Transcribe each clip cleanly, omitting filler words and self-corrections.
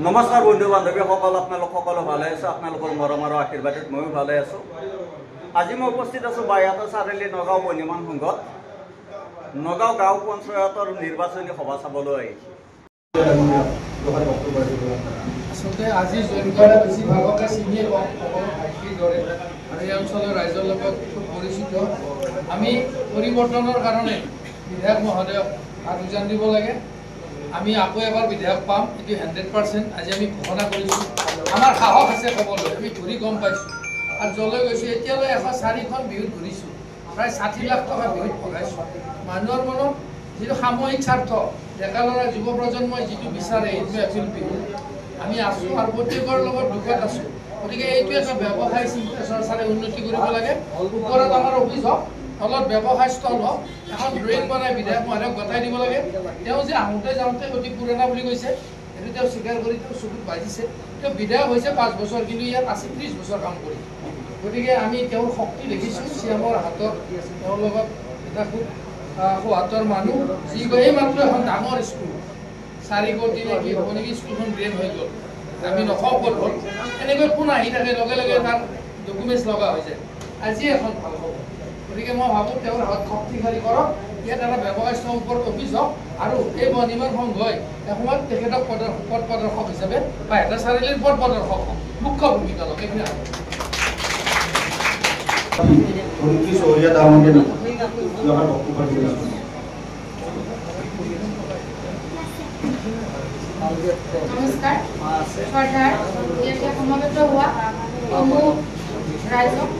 নমস্কাৰ বন্ধু বান্ধৱীসকল, আপোনালোক সকলো ভালে আছে। আপোনালোকৰ মৰমৰ আশীৰ্বাদত ময়ো ভালে আছোঁ। আজি মই উপস্থিত আছোঁ বাইহাটা চাৰিআলি নগাঁও বনিমান সংঘত। নগাঁও গাঁও পঞ্চায়তৰ নিৰ্বাচনী সভা চাবলৈ আচলতে আজি জয়ন্তৰা বেছিভাগকে চিনিয়ে পাওঁ, সকলো ভাইটিৰ দৰে আৰু এই অঞ্চলৰ ৰাইজৰ লগত খুব পৰিচিত। আমি পৰিৱৰ্তনৰ কাৰণে বিধায়ক মহোদয়ক হাত উজান দিব লাগে। আমি আকৌ এবাৰ বিধায়ক পাম, এইটো 100%। আজি আমি ঘোষণা কৰিছোঁ, আমাৰ সাহস আছে ক'বলৈ। আমি ঘূৰি গম পাইছোঁ আৰু যলৈ গৈছোঁ এতিয়ালৈ 104খন বিহুত ঘূৰিছোঁ, প্ৰায় 60 লাখ টকা বিহুত ভগাইছোঁ। মানুহৰ মনত যিটো সামূহিক স্বাৰ্থ, ডেকা ল'ৰা যুৱ প্ৰজন্মই যিটো বিচাৰে, এইটো একচুৱেলি বিহু। আমি আছোঁ আৰু প্ৰত্যেকৰ লগত দুখত আছোঁ। গতিকে এইটো এটা ব্যৱসায় চিন্তা চৰ্চাৰে উন্নতি কৰিব লাগে। ওপৰত আমাৰ অফিচ হওক, তলত ব্যৱসায় স্থল হওক, এখন ড্ৰয়িং বনাই বিধায়ক মহোদয়ক গতাই দিব লাগে। তেওঁ যে আহোঁতে যাওঁতে অতি পুৰণা বুলি কৈছে, সেইটো তেওঁ স্বীকাৰ কৰি তেওঁ চকুত বাজিছে। তেওঁ বিধায়ক হৈছে 5 বছৰ, কিন্তু ইয়াত আছে 30 বছৰ কাম কৰি। গতিকে আমি তেওঁৰ শক্তি দেখিছোঁ। চিএমৰ হাতত তেওঁৰ লগত এটা খুব সোহাতৰ মানুহ, যি এই মাত্ৰ এখন ডাঙৰ স্কুল 4 কোটি নেকি হ'ব নেকি, স্কুলখন ড্ৰেইন হৈ গ'ল। আমি নকওঁ ক'ত হ'ল, এনেকৈ ফোন আহি থাকে, লগে লগে তাৰ ডকুমেণ্টছ লগা হৈ যায়। আজি এখন ভাল হ'ব। গতিকে মই ভাবোঁ তেওঁৰ হাত শক্তিশালী কৰক। ইয়াত এটা ব্যৱসায়ৰ ওপৰত অফিচ হওক আৰু এই বনিমান সংঘই এসময়ত তেখেতক পথ প্ৰদৰ্শক হিচাপে বাইহাটা চাৰিআলিৰ পথ প্ৰদৰ্শক হওক, মুখ্য ভূমিকা লওক। এইখিনি নমস্কাৰ। শ্ৰদ্ধাৰ ইয়াতে সমবেত হোৱা সমূহ ৰাইজক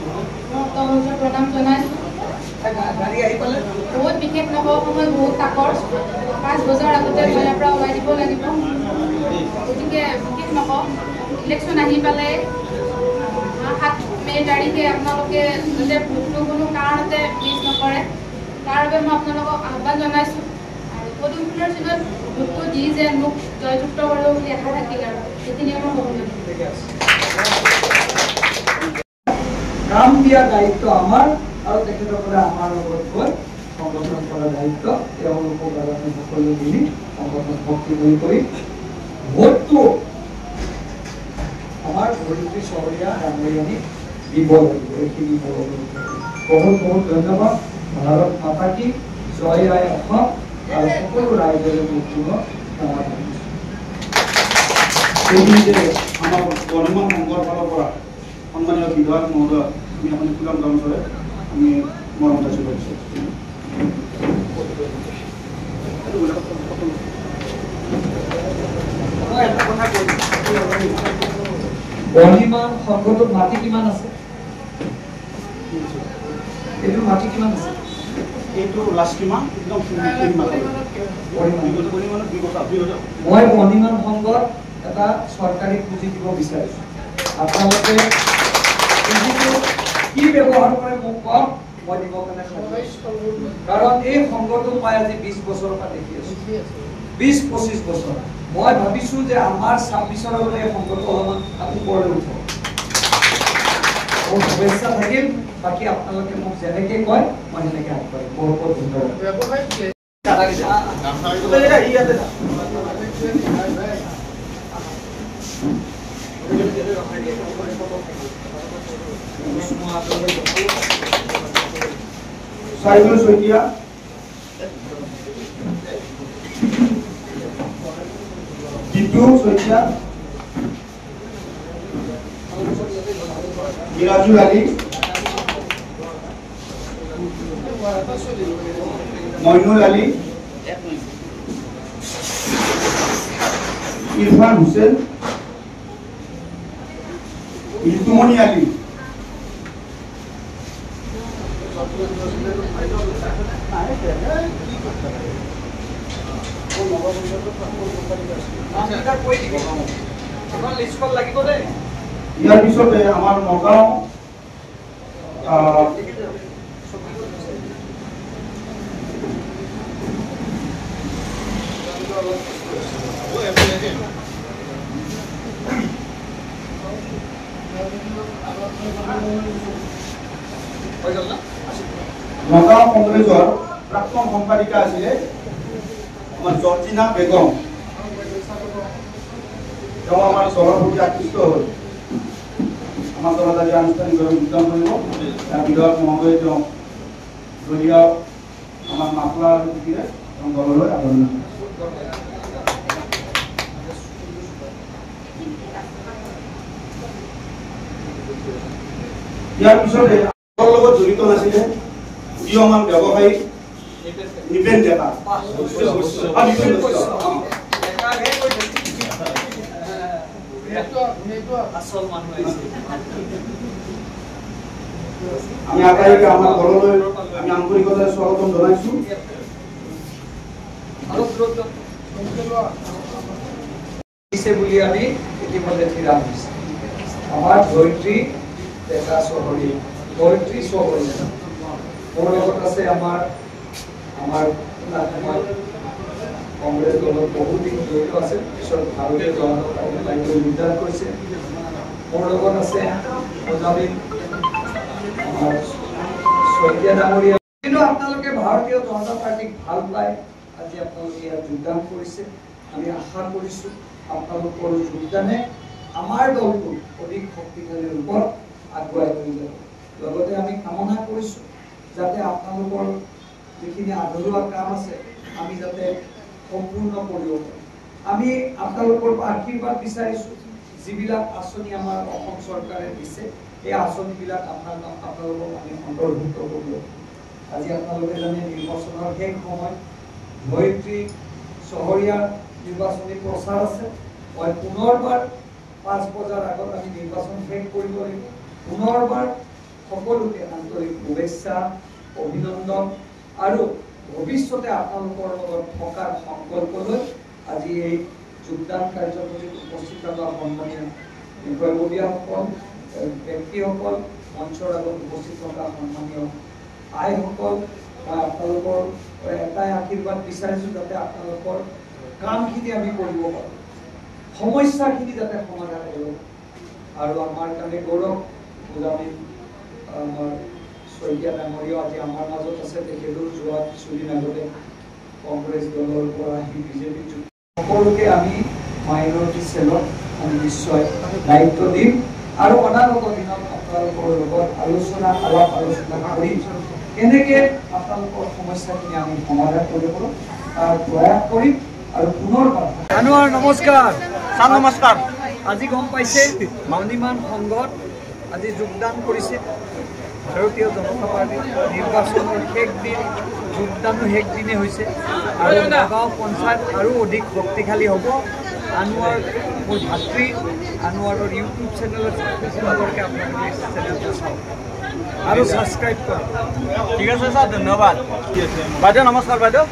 প্ৰণাম জনাইছোঁ। বহুত বিশেষ নকওঁ, সময় বহুত তাকৰ। 5 বছৰ আগতে মই ইয়াৰ পৰা ওলাই দিব লাগিব। গতিকে বিশেষ নকওঁ, ইলেকশ্যন আহি পালে 7 মে' তাৰিখে আপোনালোকে যাতে ভোটটো কোনো কাৰণতে মিছ নকৰে, তাৰ বাবে মই আপোনালোকক আহ্বান জনাইছোঁ। আৰু পদুম ফুলৰ চিনত ভোটটো দি যে মোক জয়যুক্ত কৰিব বুলি আশা থাকিল, আৰু সেইখিনিয়ে মই ক'বলৈ কাম দিয়া দায়িত্ব আমাৰ, আৰু তেখেতসকলে আমাৰ লগত গৈ সংগঠন কৰাৰ দায়িত্ব তেওঁলোকক আমি সকলো মিলি সংগঠন শক্তিশালী কৰি ভোটটো আমাৰ ধৰিত্ৰী চহৰীয়া ৰামৰিয়ানী দিব লাগিব। এইখিনি বহুত বহুত ধন্যবাদ। ভাৰত মাতা কি জয়, আই অসম, আৰু সকলো ৰাইজৰে ভোটপূৰ্ণ সমাধান। সেইখিনিতে আমাৰ বৰ্তমান সংঘৰ ফালৰ পৰা সন্মানীয় বিধায়ক মহোদয় আমি আপুনি কুলাম গাঁৱৰে আমি মৰম যাচি কৰিছোঁ। বৰ্তমান সংঘটোত মাটি কিমান আছে? এইটো মাটি কিমান আছে? এইটো লাষ্ট কিমান একদম মই বৰ্তমান সংঘত এটা চৰকাৰী পুঁজি দিব বিচাৰিছোঁ। আপোনালোকে পুঁজিটো কি ব্যৱহাৰ কৰে মোক কওক, মই দিব কাৰণে কাৰণ এই সংঘটো মই আজি 20 বছৰৰ পৰা দেখি আছোঁ, 20-25 বছৰ। মই ভাবিছোঁ যে আমাৰ 26 এই সংঘটো অলপমান ওপৰলৈ উঠক। মোৰ শুভেচ্ছা থাকিল। বাকী আপোনালোকে মোক যেনেকৈ কয় মই সেনেকৈ আগবাঢ়িম। বহুত বহুত ধন্যবাদ। চাইদুল শইকীয়া, জিতু শইকীয়া, মিৰাজুল আলী, মইনুল আলী, ইৰফান হুসেন, ঋতুমণি আলী, ইয়াৰ পিছতে আমাৰ নগাঁও নগাঁও কংগ্ৰেছৰ প্ৰাক্তন সম্পাদিকা আছিলে আমাৰ জৰ্জিনা বেগম। তেওঁ আমাৰ দলৰ প্ৰতি আকৃষ্ট হৈ আমাৰ দলত আজি আনুষ্ঠানিকভাৱে যোগদান কৰিব। বিধায়ক মহোদয়ে তেওঁ দলীয় আমাৰ মাফলাৰ নীতিৰে তেওঁ দললৈ আদৰণি জনায়। ইয়াৰ পিছতে আমাৰ লগত জড়িত নাছিলে উদীয়মান ব্যৱসায়ী নিপেন ডেকা আমি আটাইকে আমাৰ দললৈ আমি আন্তৰিকতাৰে স্বাগতম জনাইছো। বুলি আমি ইতিমধ্যে ঠিৰা হৈছে আমাৰ ধৰিত্ৰী ডেকা চহৰী ধৰিত্ৰী চহৰী মোৰ লগত আছে আমাৰ কংগ্ৰেছ দলত বহুত দিন জড়িত আছে, পিছত ভাৰতীয় জনতা পাৰ্টিত যোগদান কৰিছে। মোৰ লগত আছে আমাৰ শইকীয়া ডাঙৰীয়া। কিন্তু আপোনালোকে ভাৰতীয় জনতা পাৰ্টিক ভাল পায়, আজি আপোনালোকে ইয়াত যোগদান কৰিছে। আমি আশা কৰিছোঁ আপোনালোকৰ যোগদানে আমাৰ দলটো অধিক শক্তিশালী ৰূপত আগুৱাই লৈ যাব। লগতে আমি কামনা কৰিছোঁ যাতে আপোনালোকৰ যিখিনি আধৰুৱা কাম আছে আমি যাতে সম্পূৰ্ণ কৰিব পাৰোঁ। আমি আপোনালোকৰ আশীৰ্বাদ বিচাৰিছোঁ। যিবিলাক আঁচনি আমাৰ অসম চৰকাৰে দিছে এই আঁচনিবিলাক আপোনালোকক আমি অন্তৰ্ভুক্ত কৰিব। আজি আপোনালোকে জানে নিৰ্বাচনৰ শেষ সময় ধৰিত্ৰী চহৰীয়া নিৰ্বাচনী প্ৰচাৰ আছে। মই পুনৰবাৰ 5 বজাৰ আগত আমি নিৰ্বাচন শেষ কৰিব লাগিব। পুনৰবাৰ সকলোকে আন্তৰিক শুভেচ্ছা অভিনন্দন আৰু ভৱিষ্যতে আপোনালোকৰ লগত থকাৰ সংকল্প লৈ আজি এই যোগদান কাৰ্যসূচীত উপস্থিত থকা সন্মানীয় বিষয়ববীয়াসকল ব্যক্তিসকল মঞ্চৰ আগত উপস্থিত থকা সন্মানীয় আইসকল মই আপোনালোকৰ এটাই আশীৰ্বাদ বিচাৰিছোঁ যাতে আপোনালোকৰ কামখিনি আমি কৰিব পাৰোঁ, সমস্যাখিনি যাতে সমাধান কৰিব আৰু আমাৰ কাৰণে গৌৰৱ আমি আমাৰ শইকীয়া ডাঙৰীয়া আজি আমাৰ মাজত আছে। তেখেতো যোৱা কিছুদিন আগতে কংগ্ৰেছ দলৰ পৰা আহি বিজেপি সকলোকে আমি মাইনৰিটি চেলত আমি নিশ্চয় দায়িত্ব দিম আৰু অনাগত দিনত আপোনালোকৰ লগত আলোচনা কৰি কেনেকৈ আপোনালোকৰ সমস্যাখিনি আমি সমাধান কৰিব পাৰোঁ তাৰ প্ৰয়াস কৰিম। আৰু পুনৰবাৰ আনোৱাৰ নমস্কাৰ। ছাৰ নমস্কাৰ। আজি গম পাইছে মাউনিমান সংঘত আজি যোগদান কৰিছে ভাৰতীয় জনতা পাৰ্টি। নিৰ্বাচনৰ শেষ দিন, যোগদানো শেষ দিনে হৈছে আৰু নগাঁও পঞ্চায়ত আৰু অধিক শক্তিশালী হ'ব। আনোৱাৰ মোৰ ভাতৃ আনোৱাৰৰ ইউটিউব চেনেলত আপোনালোকে আপোনালোকে চেনেলটো চাওক আৰু ছাবস্ক্ৰাইব কৰক। ঠিক আছে ছাৰ, ধন্যবাদ। বাইদেউ নমস্কাৰ। বাইদেউ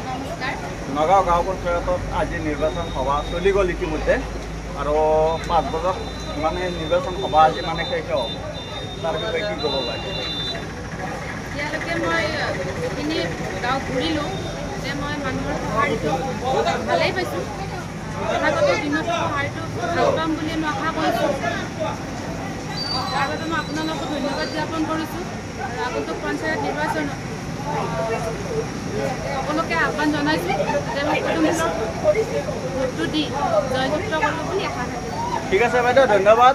নগাঁও গাঁও পঞ্চায়তত আজি নিৰ্বাচন সভা চলি গ'ল ইতিমধ্যে আৰু 5 বজাত মানে নিৰ্বাচন সভা আজি মানে শেষ হ'ব। তাৰ বিষয়ে কি ক'ব লাগে? এতিয়ালৈকে মই যিখিনি গাঁও ঘূৰিলোঁ যে মই মানুহৰ সঁহাৰিটো ভালেই পাইছোঁ। অনাগত দিনত সঁহাৰিটো ভাল পাম বুলি মই আশা কৰিছোঁ। তাৰ বাবে মই আপোনালোকক ধন্যবাদ জ্ঞাপন কৰিছোঁ। আৰু আগন্তুক পঞ্চায়ত নিৰ্বাচনত সকলোকে আহ্বান জনাইছোঁ যে মই কুটুমবিলাকক ভোটটো দি জয়যুক্ত কৰিব বুলি আশা থাকিল। ঠিক আছে বাইদেউ, ধন্যবাদ।